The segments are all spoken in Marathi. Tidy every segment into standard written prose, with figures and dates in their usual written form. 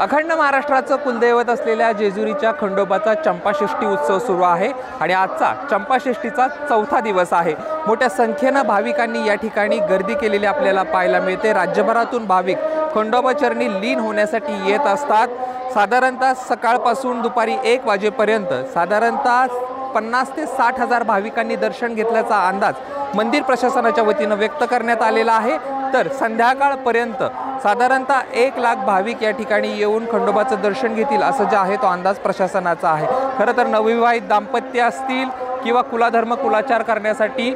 अखंड महाराष्ट्राचं कुलदैवत असलेल्या जेजुरीच्या खंडोबाचा चंपाषष्ठी उत्सव सुरू आहे आणि आजचा चंपाषष्ठीचा चौथा दिवस आहे। मोठ्या संख्येने भाविकांनी या ठिकाणी गर्दी केलेली आपल्याला पाहायला मिळते। राज्यभरातून भाविक खंडोबा चरणी लीन होण्यासाठी येत असतात। साधारणतः सकाळपासून दुपारी 1 वाजेपर्यंत साधारणतः 50 ते 60 हजार भाविकांनी दर्शन घेतल्याचा अंदाज मंदिर प्रशासनाच्या वतीने व्यक्त करण्यात आलेला आहे। तर संध्याकाळपर्यंत साधारणतः 1 लाख भाविक या ठिकाणी येऊन खंडोबाचं दर्शन घेतील असं जे आहे तो अंदाज प्रशासनाचा आहे। खरं तर नवविवाहित दाम्पत्य असतील किंवा कुलाधर्म कुलाचार करण्यासाठी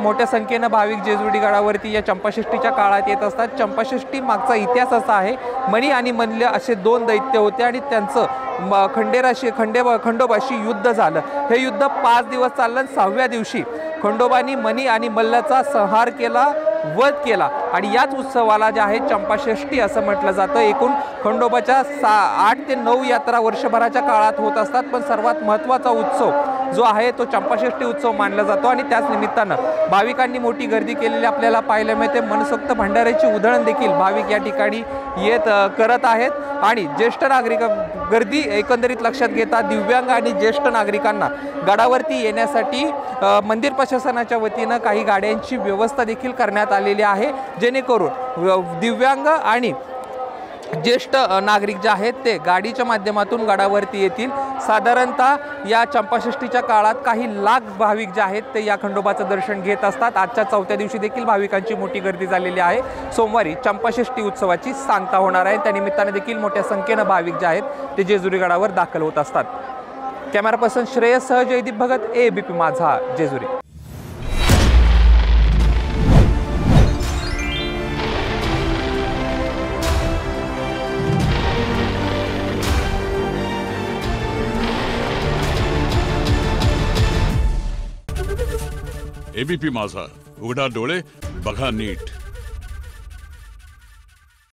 मोठ्या संख्येने भाविक जेजुरी गडावरती या चंपाषष्ठीच्या काळात येत असतात। चंपाषष्ठी मागचा इतिहास असा आहे, मणी आणि मल्ल असे 2 दैत्य होते आणि त्यांचं खंडोबाशी युद्ध झालं। हे युद्ध 5 दिवस चाललं। 6व्या दिवशी खंडोबानी मणी आणि मल्लाचा संहार केला, वध केला आणि याच उत्सवाला जे आहे चंपाषष्ठी असं म्हटलं जातं। एकूण खंडोबाच्या 8 ते 9 यात्रा वर्षभराच्या काळात होत असतात, पण सर्वात महत्त्वाचा उत्सव जो आहे तो चंपाषष्ठी उत्सव मानला जातो आणि त्याच निमित्तानं भाविकांनी मोठी गर्दी केलेली आपल्याला पाहायला मिळते। मनसोक्त भंडाऱ्याची उधळण देखील भाविक या ठिकाणी करत आहेत आणि ज्येष्ठ नागरिक गर्दी एकंदरीत लक्षात घेता दिव्यांग आणि ज्येष्ठ नागरिकांना गडावरती येण्यासाठी मंदिर प्रशासनाच्या वतीने काही गाड्यांची व्यवस्था देखील करण्यात आलेली आहे, जेणेकरून दिव्यांग आणि ज्येष्ठ नागरिक जे आहेत ते गाडीच्या माध्यमातून गडावरती येतील। साधारणतः या चंपाषष्ठीच्या काळात काही लाख भाविक जे आहेत ते या खंडोबाचं दर्शन घेत असतात। आजच्या 4थ्या दिवशी देखील भाविकांची मोठी गर्दी झालेली आहे। सोमवारी चंपाषष्ठी उत्सवाची सांगता होणार आहे, त्यानिमित्ताने देखील मोठ्या संख्येने भाविक जे आहेत ते जेजुरी गडावर दाखल होत असतात। कॅमेरा पर्सन श्रेयस सह जयदीप भगत, ABP माझा, जेजुरी। ABP माझा, उघडा डोळे बघा नीट।